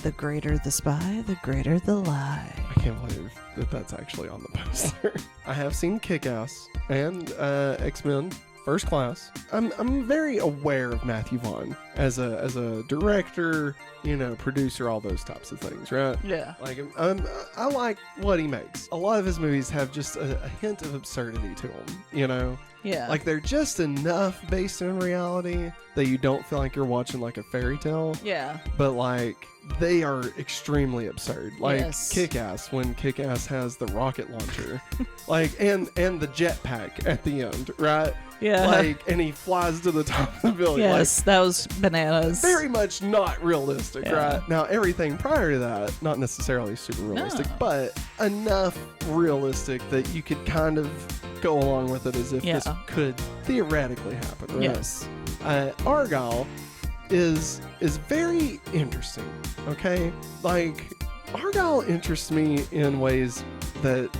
The greater the spy, the greater the lie. I can't believe that that's actually on the poster. I have seen Kick-Ass and X-Men First Class. I'm very aware of Matthew Vaughn as a director, producer, all those types of things, right? Yeah. Like, I like what he makes. A lot of his movies have just a hint of absurdity to them, Yeah. Like, they're just enough based in reality that you don't feel like you're watching, like, a fairy tale. Yeah. But, like, they are extremely absurd. Like, Yes. Kick-Ass, when Kick-Ass has the rocket launcher. Like, and the jetpack at the end, right? Yeah. Like, and he flies to the top of the building. Yes, that was bananas. Very much not realistic, Yeah. right? Now, everything prior to that, not necessarily super realistic, No. but enough realistic that you could kind of go along with it as if this could theoretically happen, right? Yes. Argylle is very interesting, okay? Like, Argylle interests me in ways that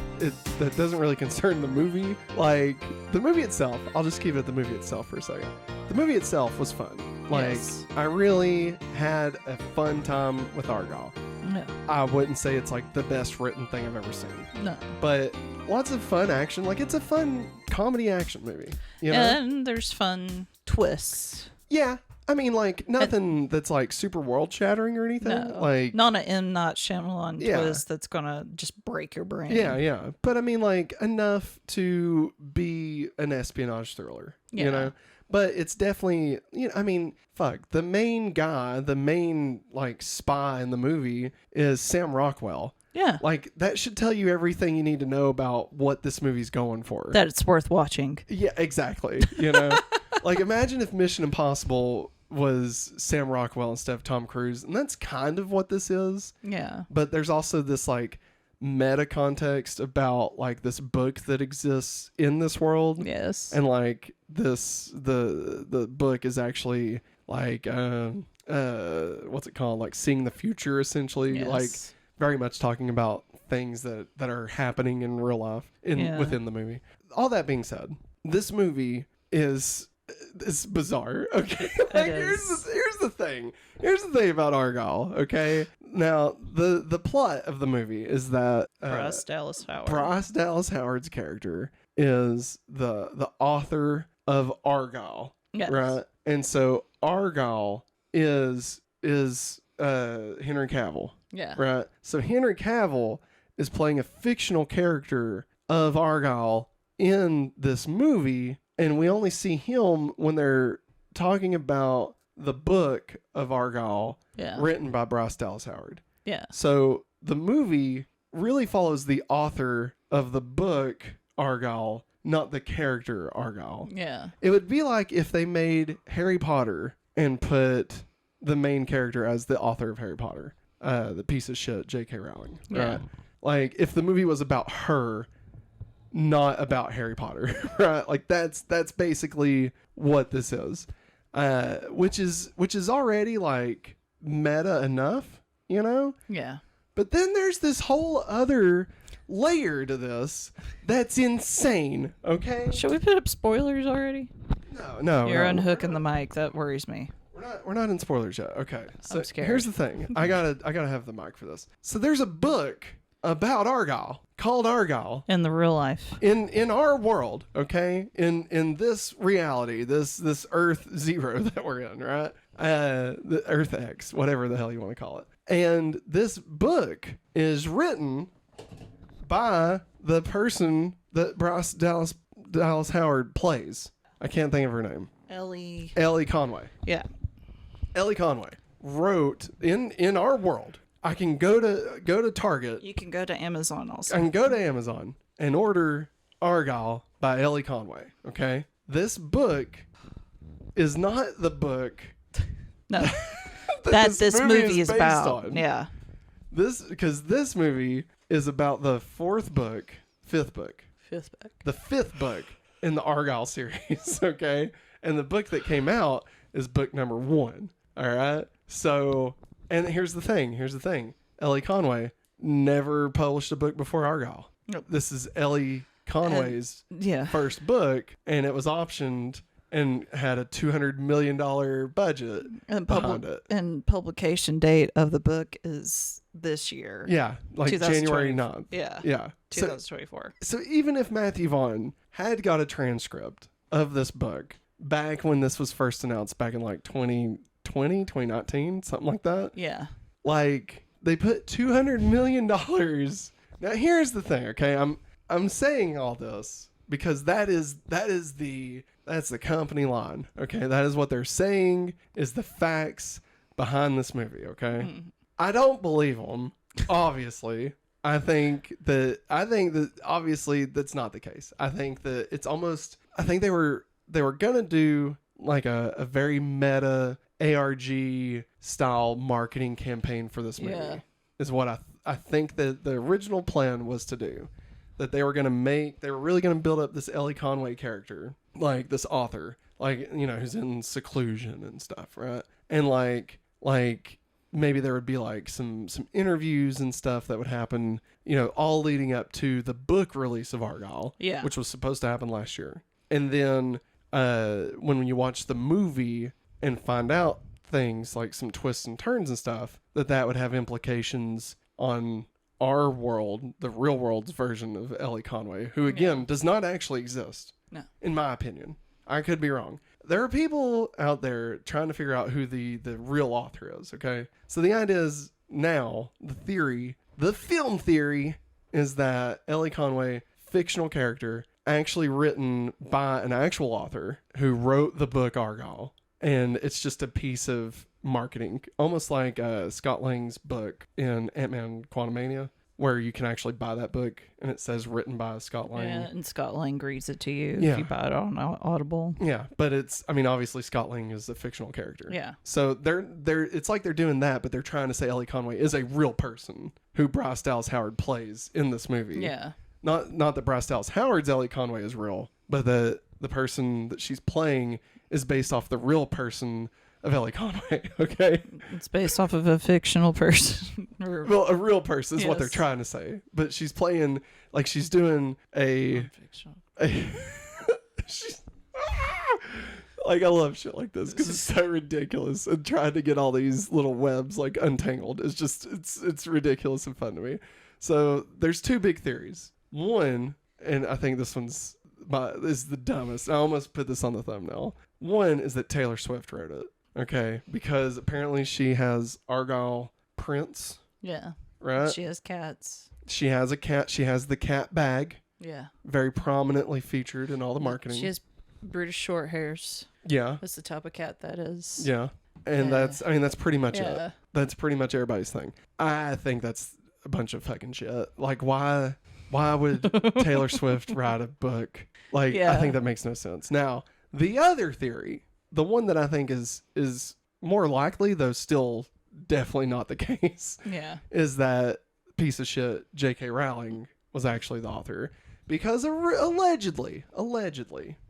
doesn't really concern the movie. Like, the movie itself, I'll just keep it at the movie itself for a second. The movie itself was fun. Like, Yes. I really had a fun time with Argylle. No. I wouldn't say it's like the best written thing I've ever seen. No. But lots of fun action. Like, it's a fun comedy action movie. And there's fun twists. Yeah. I mean, like, nothing that's like super world shattering or anything. No. Like, Not an M. Night Shyamalan Yeah. twist that's gonna just break your brain. yeah. But I mean, like, enough to be an espionage thriller, Yeah. But it's definitely, I mean, fuck, the main guy, the main, like, spy in the movie is Sam Rockwell. Yeah. Like, that should tell you everything you need to know about what this movie's going for. That it's worth watching. Yeah, exactly. Like, imagine if Mission Impossible was Sam Rockwell instead of Tom Cruise, and that's kind of what this is. Yeah. But there's also this, like, meta context about, like, this book that exists in this world. Yes. And, like, the book is actually, like, what's it called? Like, seeing the future, essentially. Yes. Like, very much talking about things that are happening in real life within the movie. All that being said, this movie is bizarre. Okay, like, here's the thing. Here's the thing about Argylle. Okay, now the plot of the movie is that Bryce Dallas Howard. Bryce Dallas Howard's character is the author of Argylle, Yes. right? And so Argylle is Henry Cavill. Yeah. Right. So Henry Cavill is playing a fictional character of Argylle in this movie, and we only see him when they're talking about the book of Argylle written by Bryce Dallas Howard. Yeah. So the movie really follows the author of the book Argylle, not the character Argylle. Yeah. It would be like if they made Harry Potter and put the main character as the author of Harry Potter. The piece of shit J.K. Rowling. Yeah. Right? Like, if the movie was about her, not about Harry Potter, right? Like, that's basically what this is. Which is already, like, meta enough, Yeah. But then there's this whole other layer to this that's insane, okay? Should we put up spoilers already? No. You're unhooking the mic. That worries me. We're not in spoilers yet. Okay. So I'm scared. here's the thing. I gotta have the mic for this. So there's a book about Argylle called Argylle In the real life. in our world, okay? In this reality, this Earth Zero that we're in, right? The Earth X, whatever the hell you want to call it. And this book is written by the person that Bryce Dallas Howard plays. I can't think of her name. Ellie Conway. Yeah. Ellie Conway wrote in our world. I can go to Target. You can go to Amazon also. I can go to Amazon and order Argylle by Ellie Conway. Okay, this book is not the book. No, that this movie is based about. on. Yeah. Because this movie is about the fifth book, Fifth book. the fifth book in the Argylle series. Okay, and the book that came out is book number 1. All right. So, and here's the thing. Ellie Conway never published a book before Argylle. Nope. This is Ellie Conway's Yeah. first book, and it was optioned and had a $200 million budget behind it. And publication date of the book is this year. Yeah, like January 9th. Yeah. Yeah. 2024. So even if Matthew Vaughn had got a transcript of this book back when this was first announced, back in like 2020, 2019, something like that. Yeah. Like, they put $200 million. Now, here's the thing, okay? I'm saying all this because that's the company line, okay? That is what they're saying is the facts behind this movie, okay? I don't believe them, obviously. I think that obviously that's not the case. I think that it's almost, I think they were gonna do like a very meta ARG style marketing campaign for this movie. Is what I think that the original plan was to do. That they were really gonna build up this Ellie Conway character, like this author, like, you know, who's in seclusion and stuff, right? And like maybe there would be like some interviews and stuff that would happen, you know, all leading up to the book release of Argylle, which was supposed to happen last year. And then when you watch the movie and find out things like some twists and turns and stuff, that would have implications on our world, the real world's version of Ellie Conway, who again does not actually exist. No. In my opinion. I could be wrong. There are people out there trying to figure out who the real author is, okay? So the idea is now, the film theory is that Ellie Conway, fictional character, actually written by an actual author who wrote the book Argylle. And it's just a piece of marketing, almost like Scott Lang's book in Ant-Man Quantumania, where you can actually buy that book and it says written by Scott Lang. Yeah, and Scott Lang reads it to you if you buy it on Audible. Yeah, but obviously Scott Lang is a fictional character. Yeah. So it's like they're doing that, but they're trying to say Ellie Conway is a real person who Bryce Dallas Howard plays in this movie. Yeah. Not that Bryce Dallas Howard's Ellie Conway is real, but the person that she's playing is based off the real person of Ellie Conway, okay? It's based off of a fictional person. Well, a real person is what they're trying to say. But she's playing, like she's doing she's, like, I love shit like this because it's so ridiculous. And trying to get all these little webs, like, untangled is just, it's ridiculous and fun to me. So there's two big theories. One, and I think this one's is the dumbest. I almost put this on the thumbnail. One is that Taylor Swift wrote it. Okay, because apparently she has Argylle prints. Yeah. Right? She has cats. She has a cat. She has the cat bag. Yeah. Very prominently featured in all the marketing. She has British short hairs. Yeah. That's the type of cat that is. Yeah. And that's pretty much it. That's pretty much everybody's thing. I think that's a bunch of fucking shit. Like, why would Taylor Swift write a book? Like, I think that makes no sense. Now, the other theory, the one that I think is more likely, though still definitely not the case, is that piece of shit J.K. Rowling was actually the author. Because allegedly,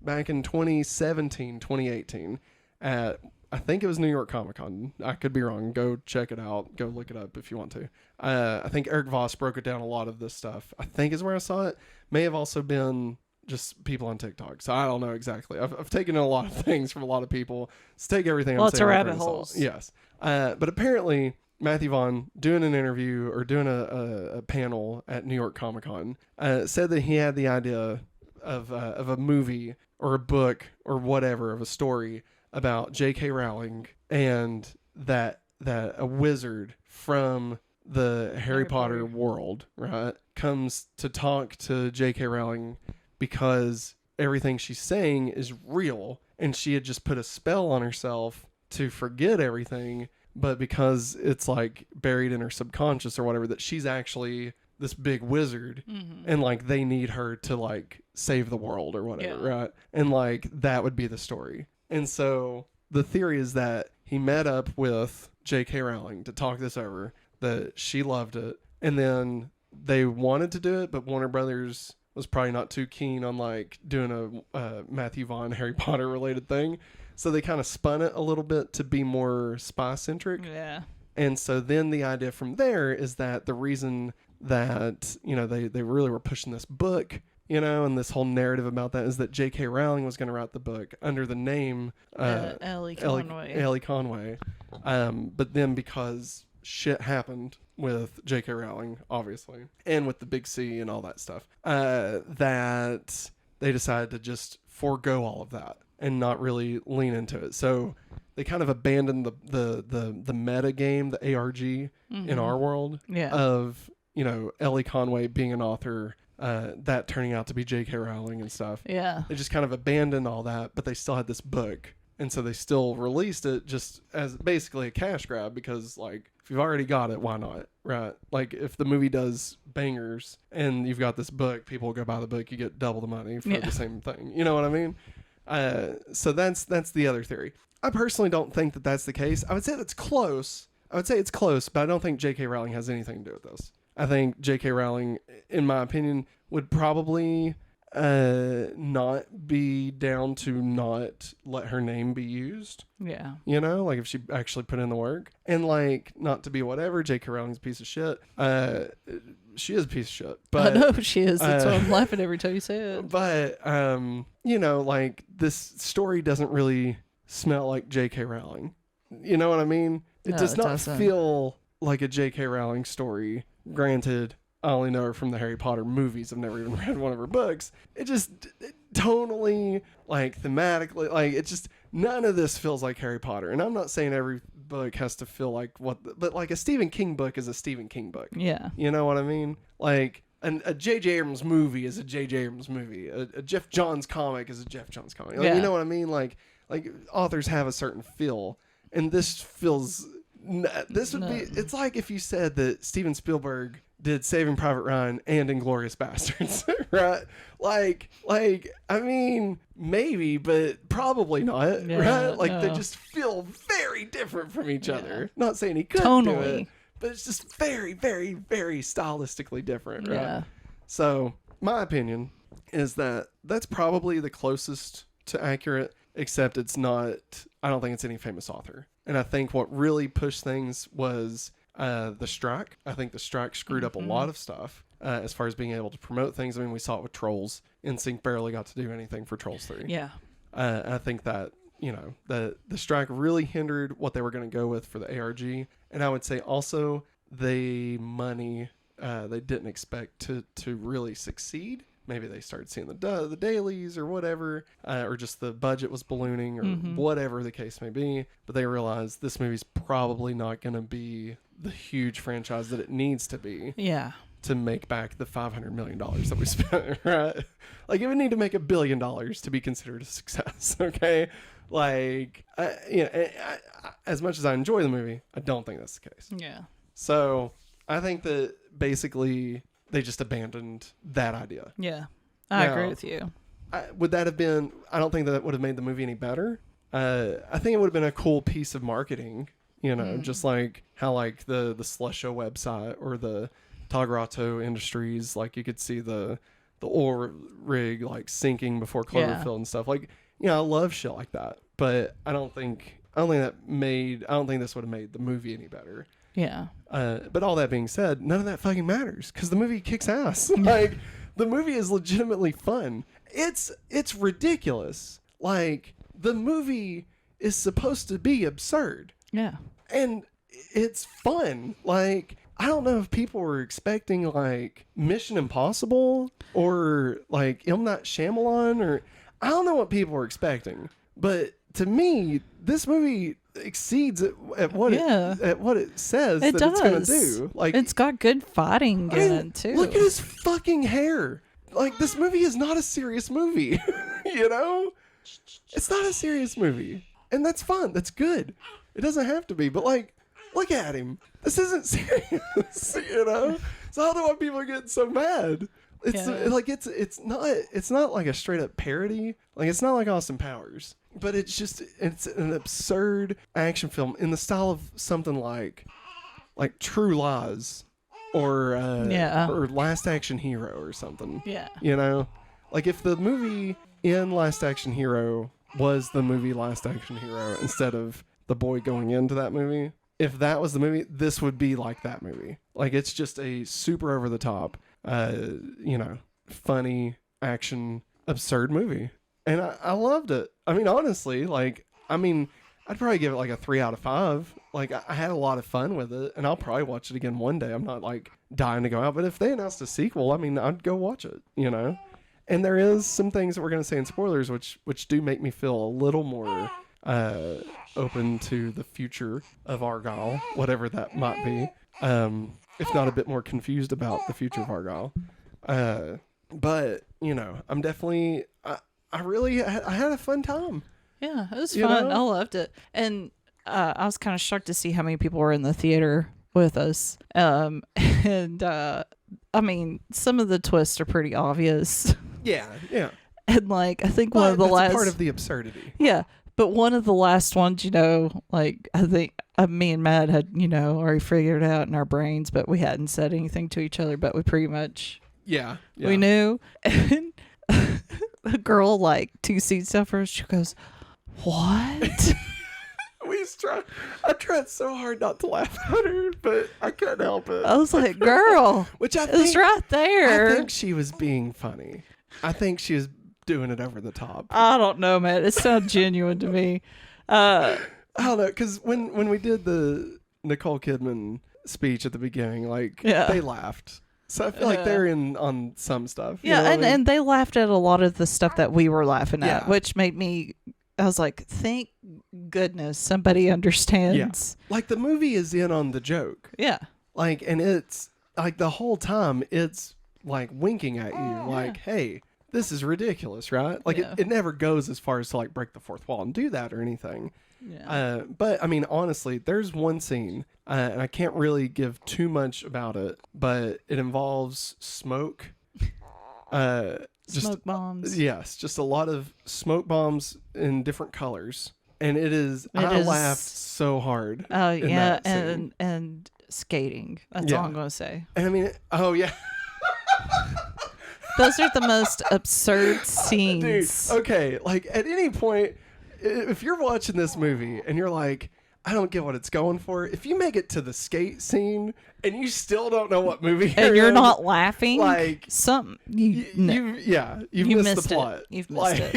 back in 2017, 2018, at, I think it was New York Comic Con. I could be wrong. Go check it out. Go look it up if you want to. I think Eric Voss broke it down a lot of this stuff. I think is where I saw it. May have also been just people on TikTok. So I don't know exactly. I've taken in a lot of things from a lot of people. Let's take everything. Lots of rabbit holes. Yes. But apparently Matthew Vaughn, doing an interview or doing a panel at New York Comic Con, said that he had the idea of a movie or a book or whatever, of a story about J.K. Rowling, and that a wizard from the Harry Potter world, right, comes to talk to J.K. Rowling because everything she's saying is real, and she had just put a spell on herself to forget everything, but because it's like buried in her subconscious or whatever, that she's actually this big wizard, and like they need her to like save the world or whatever, right? And like that would be the story. And so the theory is that he met up with J.K. Rowling to talk this over, that she loved it, and then they wanted to do it, but Warner Brothers was probably not too keen on like doing a Matthew Vaughn Harry Potter related thing. So they kind of spun it a little bit to be more spy centric. Yeah. And so then the idea from there is that the reason that, you know, they really were pushing this book you know, and this whole narrative about that is that J.K. Rowling was going to write the book under the name Ellie Conway. Ellie Conway. But then because shit happened with J.K. Rowling, obviously, and with the big C and all that stuff, that they decided to just forego all of that and not really lean into it. So they kind of abandoned the meta game, the ARG in our world of, you know, Ellie Conway being an author, that turning out to be J.K. Rowling and stuff. Yeah. They just kind of abandoned all that, but they still had this book. And so they still released it just as basically a cash grab because, like, if you've already got it, why not? Right? Like, if the movie does bangers and you've got this book, people will go buy the book. You get double the money for the same thing. You know what I mean? So that's the other theory. I personally don't think that that's the case. I would say that's close. I would say it's close, but I don't think J.K. Rowling has anything to do with this. I think J.K. Rowling, in my opinion, would probably not be down to not let her name be used. Yeah. You know, like if she actually put in the work. And like, not to be whatever, J.K. Rowling's a piece of shit. She is a piece of shit. But I know she is. That's why I'm laughing every time you say it. But, you know, like this story doesn't really smell like J.K. Rowling. You know what I mean? It does not doesn't. feel like a J.K. Rowling story. Granted, I only know her from the Harry Potter movies. I've never even read one of her books. It tonally, like thematically, like it just, none of this feels like Harry Potter. And I'm not saying every book has to feel like but like a Stephen King book is a Stephen King book. Yeah. You know what I mean? Like a J.J. Abrams movie is a J.J. Abrams movie. A Jeff Johns comic is a Jeff Johns comic. Like, you know what I mean? Like authors have a certain feel. And this feels, this would be, it's like if you said that Steven Spielberg did Saving Private Ryan and Inglourious Bastards, right? Like, I mean, maybe, but probably not, right? Like, they just feel very different from each other. Not saying he could do it, but it's just very, very, very stylistically different, right? Yeah. So, my opinion is that that's probably the closest to accurate, except it's not, I don't think it's any famous author. And I think what really pushed things was the strike. I think the strike screwed up a lot of stuff as far as being able to promote things. I mean, we saw it with Trolls. NSYNC barely got to do anything for Trolls 3. Yeah. I think that, you know, the strike really hindered what they were going to go with for the ARG. And I would say also the money they didn't expect to really succeed. Maybe they started seeing the dailies or whatever, or just the budget was ballooning or whatever the case may be. But they realized this movie's probably not going to be the huge franchise that it needs to be. Yeah. To make back the $500 million that we spent, right? Like, it would need to make $1 billion to be considered a success, okay? Like, as much as I enjoy the movie, I don't think that's the case. Yeah. So, I think that basically they just abandoned that idea. Yeah. I agree with you. Would that have been, I don't think that would have made the movie any better. I think it would have been a cool piece of marketing, you know, just like how like the Slusho website or the Tagrato Industries, like you could see the oil rig like sinking before Cloverfield and stuff. Like, you know, I love shit like that, but I don't think this would have made the movie any better. Yeah. But all that being said, none of that fucking matters because the movie kicks ass. Like, the movie is legitimately fun. It's ridiculous. Like, the movie is supposed to be absurd. Yeah. And it's fun. Like, I don't know if people were expecting like Mission Impossible or like M. Night Shyamalan, or I don't know what people were expecting. But to me, this movie exceeds at what it says it's going to do. Like, it's got good fighting in it too. Look at his fucking hair. Like, this movie is not a serious movie. You know, it's not a serious movie, and that's fun. That's good. It doesn't have to be, but like, look at him. This isn't serious. You know, so I don't know why people are getting so mad. It's like it's not like a straight up parody. Like, it's not like Austin Powers, but it's an absurd action film in the style of something like True Lies or Last Action Hero or something. Yeah. You know, like if the movie in Last Action Hero was the movie Last Action Hero instead of the boy going into that movie, if that was the movie, this would be like that movie. Like, it's just a super over the top, you know, funny action absurd movie, and I loved it. I mean, honestly, like, I'd probably give it like a 3 out of 5. Like, I had a lot of fun with it, and I'll probably watch it again one day. I'm not like dying to go out, but if they announced a sequel, I mean, I'd go watch it, you know. And there is some things that we're going to say in spoilers, which do make me feel a little more open to the future of Argylle, whatever that might be. If not a bit more confused about the future of Argylle. But, you know, I'm definitely, I had a fun time. Yeah, it was You fun. know? I loved it. And I was kind of shocked to see how many people were in the theater with us. And I mean, some of the twists are pretty obvious. Yeah. And like, I think one But of the that's last part of the absurdity. Yeah, but one of the last ones, you know, like I think me and Matt had, you know, already figured it out in our brains, but we hadn't said anything to each other, but we pretty much we knew. And a girl like 2 seats down first, she goes, "What?" I tried so hard not to laugh at her, but I couldn't help it. I was like, "Girl, Which I it was think, right there." I think she was being funny. I think she was doing it over the top. I don't know, man. It sounded genuine to me. I don't know, because when we did the Nicole Kidman speech at the beginning, like, they laughed. So I feel like they're in on some stuff. Yeah, you know and they laughed at a lot of the stuff that we were laughing at, Yeah. which made me, I was like, thank goodness somebody understands. Yeah. Like, the movie is in on the joke. Yeah. Like, and it's, like, the whole time, it's, like, winking at you, like, hey, this is ridiculous, right? Like, Yeah. it never goes as far as to, like, break the fourth wall and do that or anything. Yeah. But, I mean, honestly, there's one scene, and I can't really give too much about it, but it involves smoke. Smoke bombs. Yes, just a lot of smoke bombs in different colors. And I laughed so hard. Oh, in yeah. that scene. And skating. That's all I'm going to say. And I mean, oh, yeah. Those are the most absurd scenes. Dude, okay, like, at any point, if you're watching this movie and you're like, I don't get what it's going for, if you make it to the skate scene and you still don't know what movie And you're in, not laughing, like, you've you've missed the plot. You've missed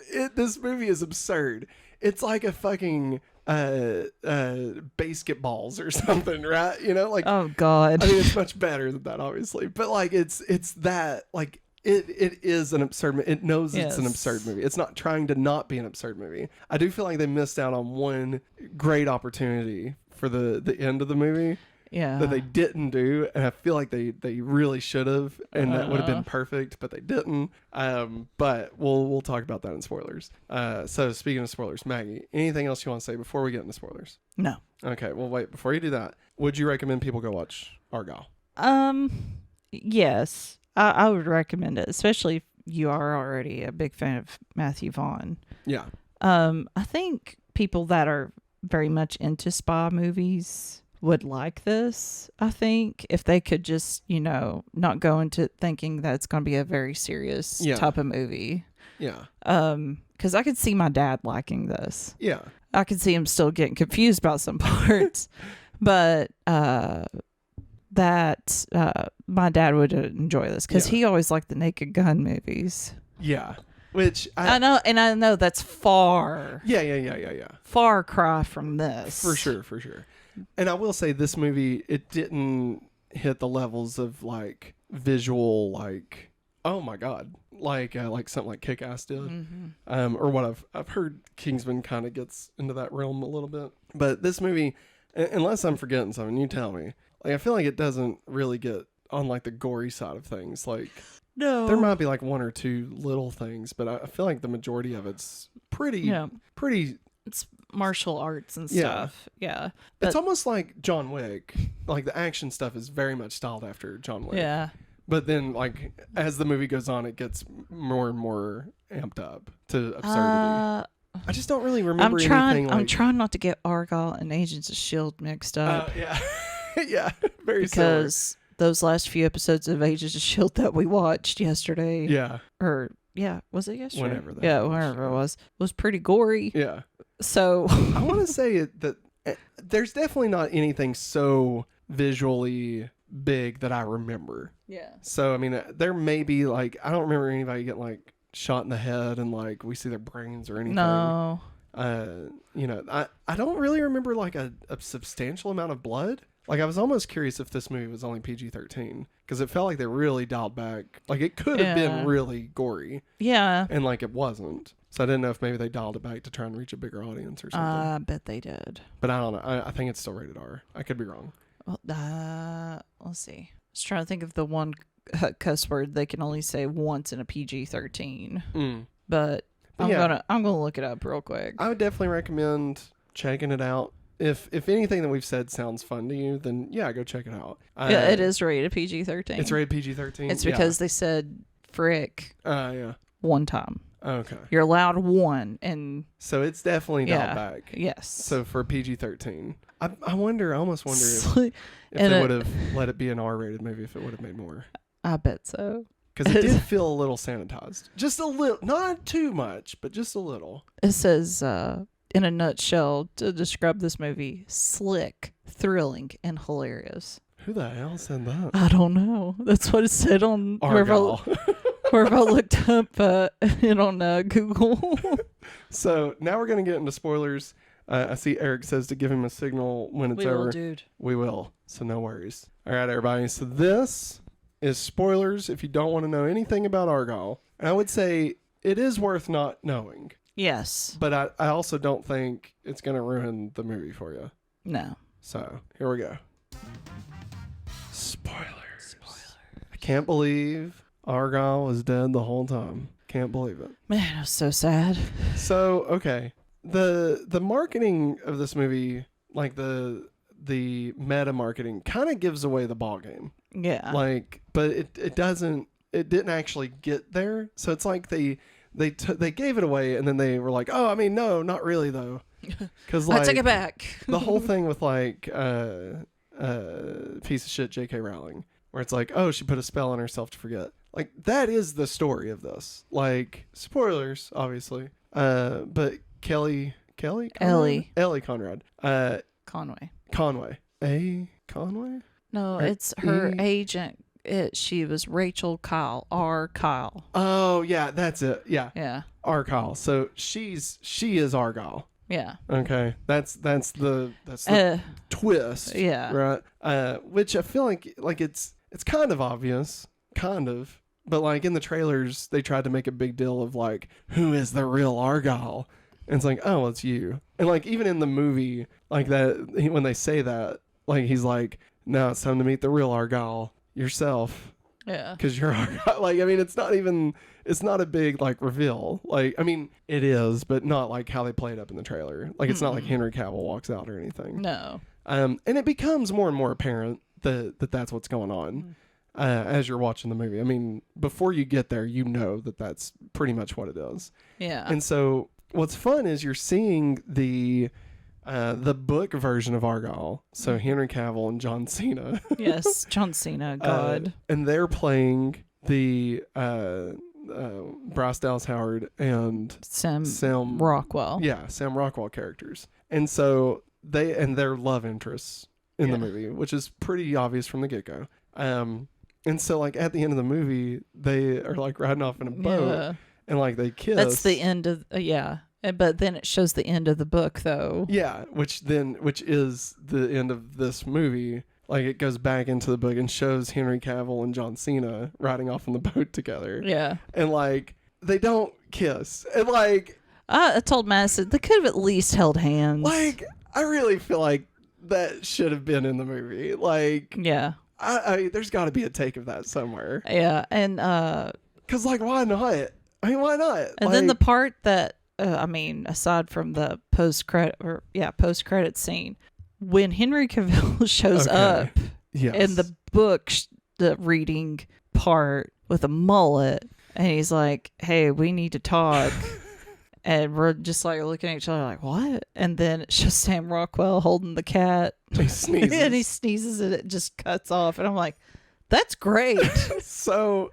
it. This movie is absurd. It's like a fucking basketballs or something, right? You know, like, Oh God. I mean, it's much better than that, obviously, but like, it's that, like, it is an absurd. It knows it's an absurd movie. It's not trying to not be an absurd movie. I do feel like they missed out on one great opportunity for the end of the movie. Yeah. That they didn't do, and I feel like they really should have, and that would have been perfect, but they didn't. But we'll talk about that in spoilers. So speaking of spoilers, Maggie, anything else you want to say before we get into spoilers? No. Okay, well, wait, before you do that, would you recommend people go watch Argylle? Yes, I would recommend it, especially if you are already a big fan of Matthew Vaughn. Yeah. I think people that are very much into spy movies would like this. I think if they could just, you know, not go into thinking that it's going to be a very serious type of movie. Yeah. Because I could see my dad liking this. Yeah. I could see him still getting confused about some parts, but my dad would enjoy this because he always liked the Naked Gun movies. Yeah. Which I know, and I know that's far cry from this. For sure. And I will say this movie, it didn't hit the levels of like visual, like, oh my God, like something like Kick-Ass did. Mm-hmm. Or what I've heard Kingsman kind of gets into that realm a little bit. But this movie, unless I'm forgetting something, you tell me. Like, I feel like it doesn't really get on like the gory side of things. Like, no, there might be like one or two little things, but I feel like the majority of it's pretty. It's martial arts and stuff. Yeah. But It's almost like John Wick. Like, the action stuff is very much styled after John Wick. Yeah. But then, like, as the movie goes on, it gets more and more amped up to absurdity. I just don't really remember anything like... I'm trying not to get Argylle and Agents of S.H.I.E.L.D. mixed up. Yeah. Yeah, very because similar. Those last few episodes of Agents of S.H.I.E.L.D. that we watched yesterday. Yeah. Was it yesterday? Whenever it was pretty gory. Yeah. So I want to say that there's definitely not anything so visually big that I remember. Yeah. So, I mean, there may be, like, I don't remember anybody getting, like, shot in the head and, like, we see their brains or anything. No. You know, I don't really remember, like, a substantial amount of blood. Like, I was almost curious if this movie was only PG-13 because it felt like they really dialed back. Like, it could have been really gory. Yeah. And, like, it wasn't. So I didn't know if maybe they dialed it back to try and reach a bigger audience or something. I bet they did. But I don't know. I think it's still rated R. I could be wrong. Well, let's see. I was trying to think of the one cuss word they can only say once in a PG-13. But I'm gonna look it up real quick. I would definitely recommend checking it out. If anything that we've said sounds fun to you, then yeah, go check it out. Yeah, it is rated PG-13. It's rated PG-13. It's because they said frick. Yeah. One time. Okay. You're allowed one, and so it's definitely dialed back. Yes. So for PG-13, I almost wonder if they would have let it be an R-rated movie if it would have made more. I bet so. Because it did feel a little sanitized, just a little, not too much, but just a little. It says, in a nutshell, to describe this movie: slick, thrilling, and hilarious. Who the hell said that? I don't know. That's what it said on Argylle. wherever I looked up it on Google. So now we're going to get into spoilers. I see Eric says to give him a signal when it's over. We will, dude. We will. So no worries. All right, everybody. So this is spoilers if you don't want to know anything about Argylle. And I would say it is worth not knowing. Yes. But I also don't think it's going to ruin the movie for you. No. So here we go. Spoilers. I can't believe Argylle was dead the whole time. Can't believe it. Man, it was so sad. So, okay. The marketing of this movie, like the meta marketing, kind of gives away the ball game. Yeah. Like, but it didn't actually get there. So it's like they gave it away and then they were like, oh, I mean, no, not really though. Because like, I take it back. The whole thing with like piece of shit J.K. Rowling, where it's like, oh, she put a spell on herself to forget. Like, that is the story of this. Like, spoilers, obviously. But Ellie Conrad. Conway. Conway? No, it's her agent. She was Rachel Kyle. R. Kyle. Oh, yeah, that's it. Yeah. Yeah. R. Kyle. So she is Argylle. Yeah. Okay. That's the twist. Yeah. Right. Which I feel like it's kind of obvious. Kind of. But like in the trailers, they tried to make a big deal of like, who is the real Argylle? And it's like, oh, it's you. And like even in the movie, like that, when they say that, like he's like, now it's time to meet the real Argylle yourself. Yeah. Because you're Argylle. Like, I mean, it's not a big like reveal. Like, I mean, it is, but not like how they play it up in the trailer. Like, it's not like Henry Cavill walks out or anything. No. And it becomes more and more apparent that that's what's going on. As you're watching the movie. I mean, before you get there, you know that that's pretty much what it is. Yeah. And so what's fun is you're seeing the book version of Argylle. So Henry Cavill and John Cena. Yes, John Cena, God. And they're playing the Bryce Dallas Howard and Sam Rockwell. Yeah, Sam Rockwell characters. And so their love interests in the movie, which is pretty obvious from the get-go. And so, like, at the end of the movie, they are, like, riding off in a boat, and, like, they kiss. That's the end of, but then it shows the end of the book, though. Yeah, which is the end of this movie. Like, it goes back into the book and shows Henry Cavill and John Cena riding off on the boat together. Yeah. And, like, they don't kiss. And, like... I told Matt, I said, they could have at least held hands. Like, I really feel like that should have been in the movie. Like... Yeah. I there's got to be a take of that somewhere. Yeah, and because like why not? I mean, why not? And then the part that I mean, aside from the post credit scene, when Henry Cavill shows up in the book, the reading part with a mullet, and he's like, "Hey, we need to talk." And we're just like looking at each other like, what? And then it's just Sam Rockwell holding the cat. He sneezes. And he sneezes and it just cuts off. And I'm like, that's great. So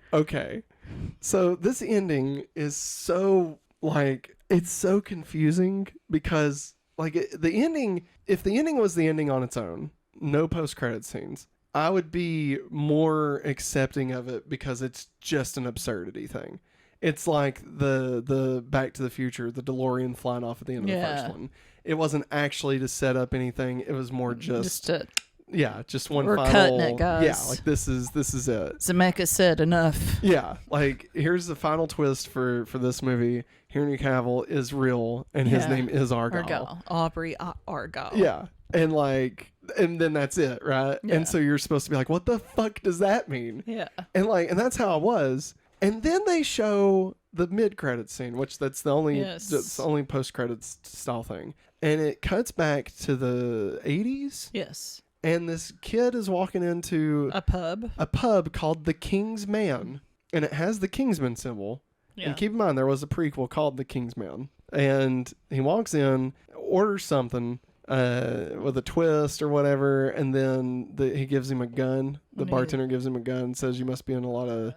this ending is so, like, it's so confusing because, like, the ending, if the ending was the ending on its own, no post-credit scenes, I would be more accepting of it because it's just an absurdity thing. It's like the Back to the Future, the DeLorean flying off at the end of the first one. It wasn't actually to set up anything. It was more just one we're final. Cutting it, guys. Yeah, like this is it. Zemeckis said enough. Yeah, like here's the final twist for this movie. Henry Cavill is real, and his name is Argylle. Aubrey Argylle. Yeah, and then that's it, right? Yeah. And so you're supposed to be like, what the fuck does that mean? Yeah. And that's how I was. And then they show the mid-credits scene, which that's the only post-credits style thing. And it cuts back to the 80s. Yes. And this kid is walking into a pub called the Kingsman. And it has the Kingsman symbol. Yeah. And keep in mind, there was a prequel called The Kingsman. And he walks in, orders something with a twist or whatever, and then he gives him a gun. The bartender gives him a gun and says, you must be in a lot of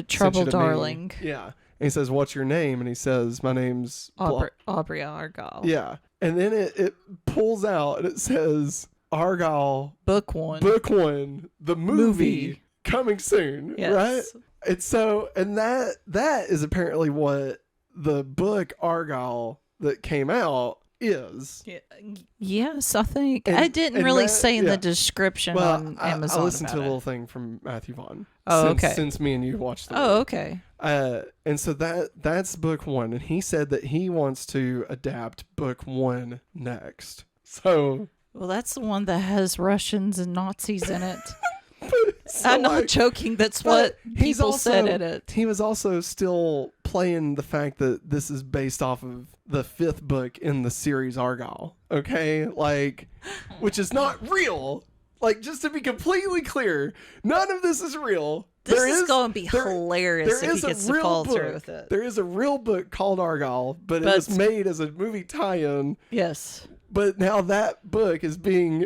trouble, darling. Yeah. And he says, what's your name? And he says, my name's Aubrey Argylle. Yeah. And then it pulls out and it says, Argylle. Book one, the movie. Coming soon. Yes. Right? And so, and that is apparently what the book Argylle that came out is. Yes, I think. I didn't really say in the description on Amazon. I listened to a little thing from Matthew Vaughn. Oh, okay. Since me and you watched the movie. Oh, okay. And so that's book one. And he said that he wants to adapt book one next. So. Well, that's the one that has Russians and Nazis in it. I'm not joking. That's what people said in it. He was also still playing the fact that this is based off of the 5th book in the series Argylle. Okay? Like, which is not real. Like, just to be completely clear, none of this is real. This is going to be hilarious if he gets to follow through with it. There is a real book called Argylle, but it was made as a movie tie-in. Yes. But now that book is being...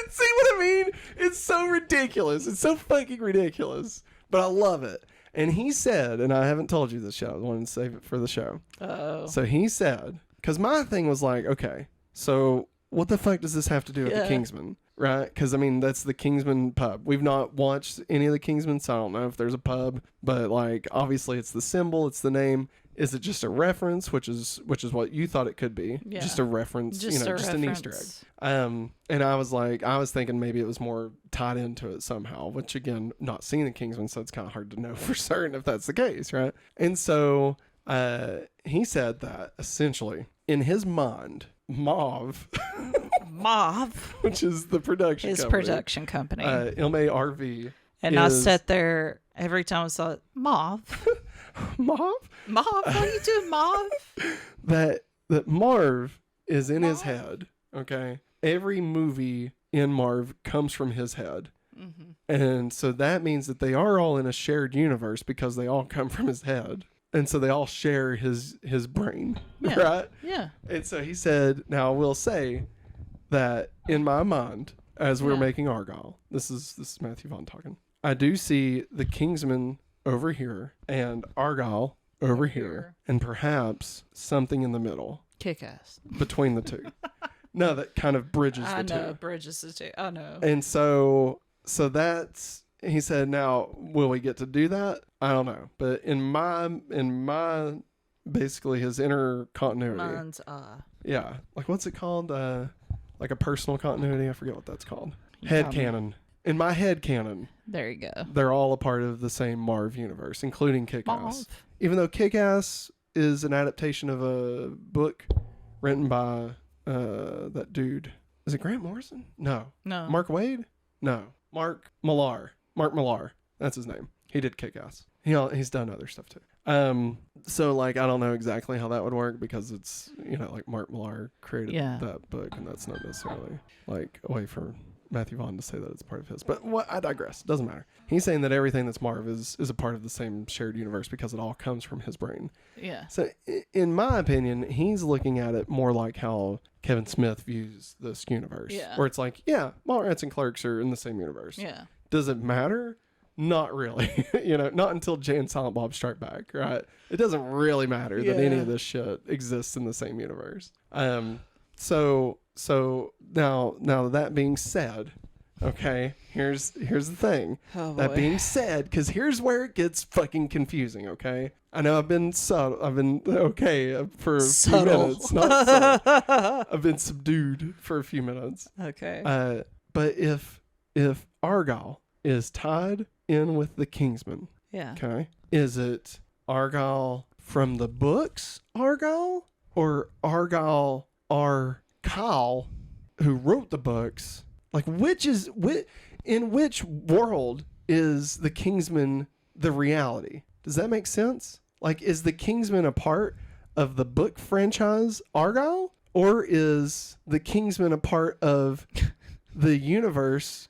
See what I mean? It's so ridiculous. It's so fucking ridiculous. But I love it. And he said, and I haven't told you this yet. I wanted to save it for the show. Oh. So he said, because my thing was like, okay, so what the fuck does this have to do with the Kingsman? Right? Because, I mean, that's the Kingsman pub. We've not watched any of the Kingsman, so I don't know if there's a pub. But, like, obviously it's the symbol. It's the name. Is it just a reference, which is what you thought it could be? Yeah. Just a reference, just an Easter egg. And I was thinking maybe it was more tied into it somehow, which again, not seeing the Kingsman, so it's kind of hard to know for certain if that's the case, right? And so he said that essentially in his mind, Mauve, which is the production company, MARV, and I sat there every time I saw it, Mauve. Marv, what are you doing, Marv? that Marv is in his head. Okay, every movie in Marv comes from his head, and so that means that they are all in a shared universe because they all come from his head, and so they all share his brain, right? Yeah. And so he said, "Now I will say that in my mind, as we're making Argylle, this is Matthew Vaughn talking. I do see the Kingsman over here and Argylle over here, and perhaps something in the middle. Kick-ass. Between the two. No, that kind of bridges the two. I know, bridges the two. I know. And so that's, he said, now, will we get to do that? I don't know. But in my basically his inner continuity. Mind's yeah. Like, what's it called? Like a personal continuity? I forget what that's called. Headcanon. In my head canon, there you go. They're all a part of the same Marv universe, including Kick-Ass. Even though Kick-Ass is an adaptation of a book written by that dude. Is it Grant Morrison? No. Mark Waid? No. Mark Millar. That's his name. He did Kick-Ass. He's done other stuff too. So like I don't know exactly how that would work because it's like Mark Millar created that book, and that's not necessarily like a way for Matthew Vaughn to say that it's part of his. But I digress. It doesn't matter. He's saying that everything that's Marv is a part of the same shared universe because it all comes from his brain. Yeah. So in my opinion, he's looking at it more like how Kevin Smith views this universe. Yeah. Where it's like, Mallrats and Clerks are in the same universe. Yeah. Does it matter? Not really. Not until Jay and Silent Bob Strike Back, right? It doesn't really matter that any of this shit exists in the same universe. So So now that being said, okay, here's the thing. Oh, that boy. being said, because here's where it gets fucking confusing, okay? I know I've been subtle. I've been okay for a few minutes. Not subtle. I've been subdued for a few minutes. Okay. But if Argylle is tied in with the Kingsman, yeah. Okay, is it Argylle from the books, Argylle, or Argylle Kyle, who wrote the books? Like, in which world is the Kingsman the reality? Does that make sense? Like, is the Kingsman a part of the book franchise Argylle, or is the Kingsman a part of the universe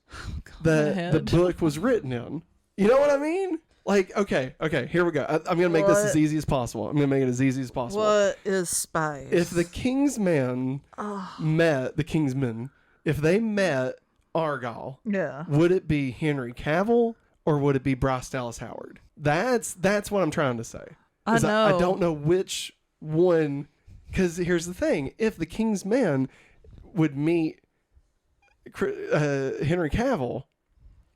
that the book was written in? You know what I mean? Like, okay, here we go. I'm going to make this as easy as possible. I'm going to make it as easy as possible. What is spice? If the Kingsman met the Kingsman, if they met Argylle, would it be Henry Cavill or would it be Bryce Dallas Howard? That's what I'm trying to say. I know. I don't know which one, because here's the thing. If the Kingsman would meet Henry Cavill,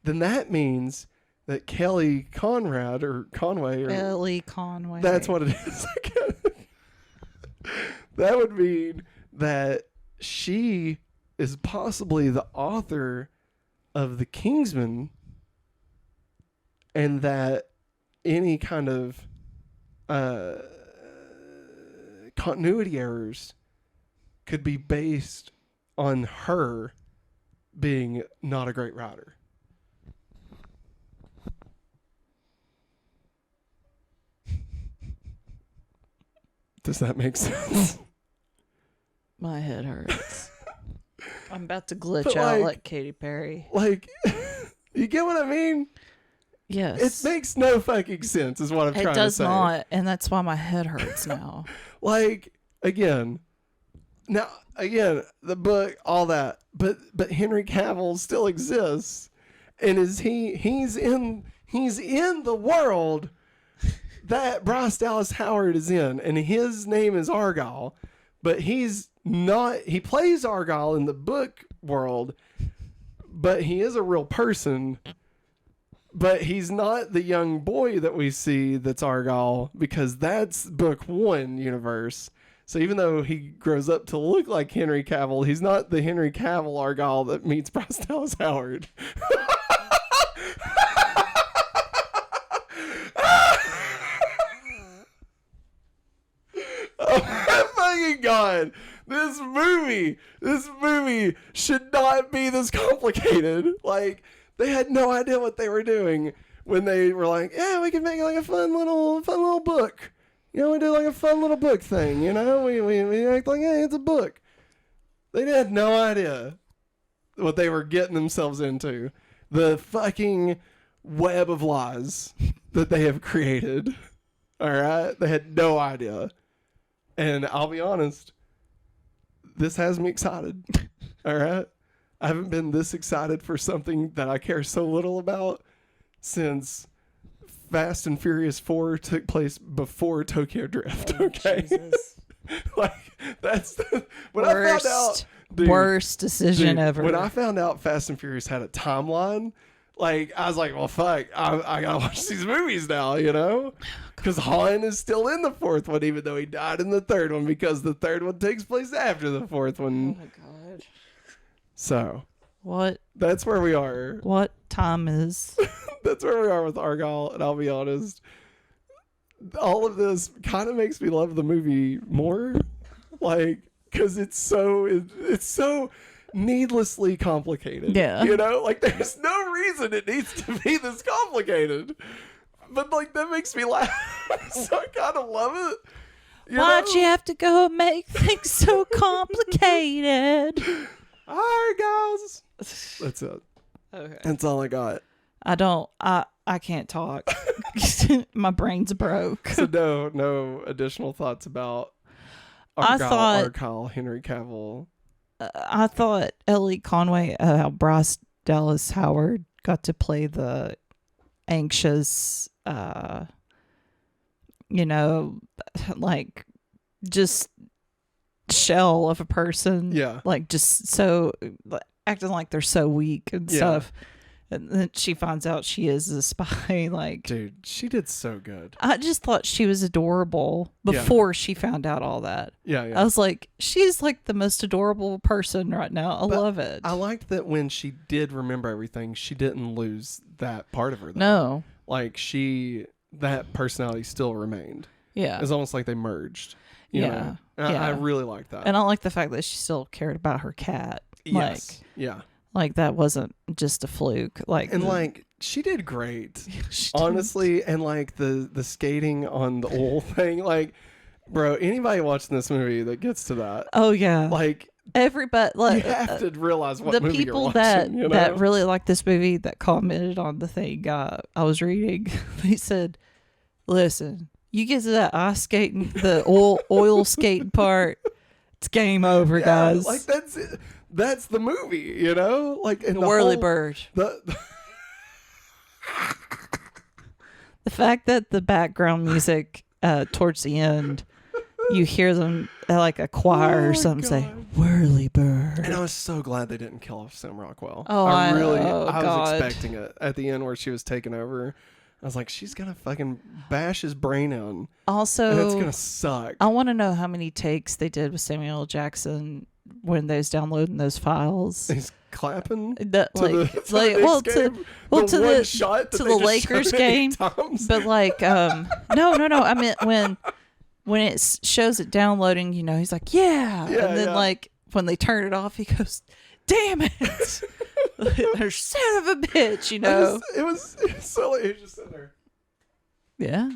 then that means that Kelly Conway, that's what it is. That would mean that she is possibly the author of the Kingsman, and that any kind of continuity errors could be based on her being not a great writer. Does that make sense? My head hurts. I'm about to glitch out like Katy Perry. Like, you get what I mean? Yes. It makes no fucking sense is what I'm trying to say. It does not, and that's why my head hurts now. Like, again, the book, all that, but Henry Cavill still exists, and he's in the world that Bryce Dallas Howard is in, and his name is Argylle, but he's not. He plays Argylle in the book world, but he is a real person. But he's not the young boy that we see that's Argylle, because that's book 1 universe. So even though he grows up to look like Henry Cavill, he's not the Henry Cavill Argylle that meets Bryce Dallas Howard. Oh my fucking God. This movie should not be this complicated. Like, they had no idea what they were doing when they were like, yeah, we can make like a fun little book. You know, we do like a fun little book thing, you know? We act like, hey, it's a book. They had no idea what they were getting themselves into. The fucking web of lies that they have created. All right? They had no idea. And I'll be honest, this has me excited. All right? I haven't been this excited for something that I care so little about since Fast and Furious 4 took place before Tokyo Drift. Okay, Jesus. Like, that's when I found out, worst decision ever. When I found out Fast and Furious had a timeline, like, I was like, well, fuck, I gotta watch these movies now, you know, because Han is still in the 4th one, even though he died in the 3rd one, because the 3rd one takes place after the 4th one. Oh my God. So what? That's where we are. What time is? That's where we are with Argylle, and I'll be honest, all of this kind of makes me love the movie more, like, because it's so needlessly complicated. Yeah, you know, like, there's no reason it needs to be this complicated, but like, that makes me laugh. So I kind of love it. Why'd you have to go and make things so complicated? Argylles. That's it. Okay. That's all I got. I can't talk. My brain's broke. So no additional thoughts about Argylle, Henry Cavill. I thought Ellie Conway, Bryce Dallas Howard got to play the anxious, like, just shell of a person. Yeah. Like, just so, acting like they're so weak and stuff. And then she finds out she is a spy. Like, dude, she did so good. I just thought she was adorable before she found out all that. Yeah. I was like, she's like the most adorable person right now. I love it. I liked that when she did remember everything, she didn't lose that part of her. Though. No. Like, that personality still remained. Yeah. It's almost like they merged. You know? I really like that. And I like the fact that she still cared about her cat. Yes. Like, yeah. Like, that wasn't just a fluke. Like, and like, she did great. Honestly, and like the skating on the oil thing, like, bro, anybody watching this movie that gets to that. Oh yeah. Like, everybody, like, you have to realize what the movie people you're watching, that really like this movie that commented on the thing I was reading. They said, "Listen, you get to that ice skating, the oil skating part, it's game over, guys." Like, that's it. That's the movie, you know? Like, in the whirly-bird. The fact that the background music towards the end, you hear them like a choir or something say, "Whirly-bird." And I was so glad they didn't kill off Sam Rockwell. Oh, I God. was expecting it at the end where she was taking over. I was like, she's going to fucking bash his brain in. Also, and it's going to suck. I want to know how many takes they did with Samuel L. Jackson when they was downloading those files. He's clapping to the Lakers game. But like, no. I meant when it shows it downloading, you know, he's like, yeah. And then like when they turn it off, he goes, "Damn it." They're son of a bitch, you know. It was silly. He was just sitting there. Yeah.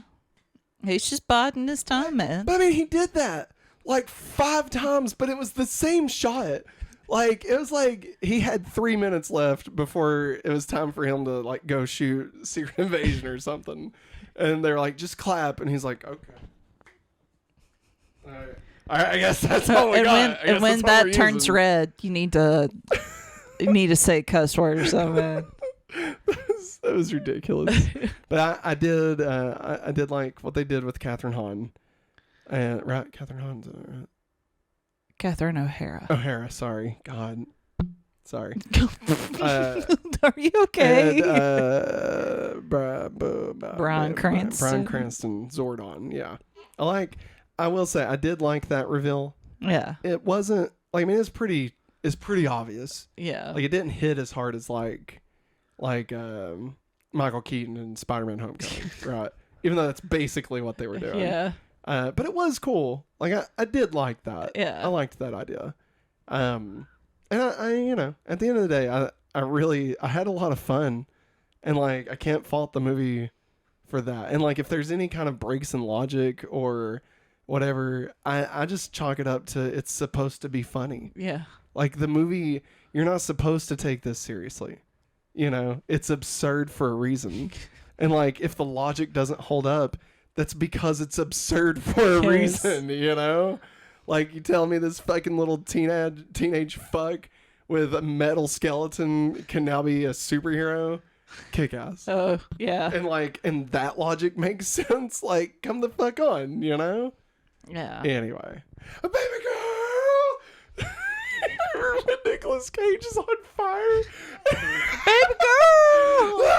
He's just biding his time, man. But I mean, he did that like 5 times, but it was the same shot. Like, it was like he had 3 minutes left before it was time for him to like go shoot Secret Invasion or something. And they're like, just clap. And he's like, okay. All right, I guess that's all we got. And when that turns red, you need to say a cuss word or something. That was ridiculous. But I did like what they did with Catherine Hahn. Right, Catherine Hahn's right? Catherine O'Hara. Sorry. God. Sorry. Are you okay? And, Bryan Cranston. Bryan Cranston, Zordon. Yeah. I will say, I did like that reveal. Yeah. It wasn't, like, I mean, it's pretty obvious. Yeah. Like, it didn't hit as hard as, like Michael Keaton in Spider-Man Homecoming, right? Even though that's basically what they were doing. Yeah. But it was cool. Like, I did like that. Yeah. I liked that idea. And I you know, at the end of the day, I had a lot of fun, and like, I can't fault the movie for that. And like, if there's any kind of breaks in logic or whatever, I just chalk it up to it's supposed to be funny. Yeah. Like, the movie, you're not supposed to take this seriously. You know, it's absurd for a reason. And like, if the logic doesn't hold up, that's because it's absurd for a reason, you know? Like, you tell me this fucking little teenage fuck with a metal skeleton can now be a superhero? Kick ass. Oh, yeah. And that logic makes sense. Like, come the fuck on, you know? Yeah. Anyway. A baby girl! Nicolas Cage is on fire. Baby girl!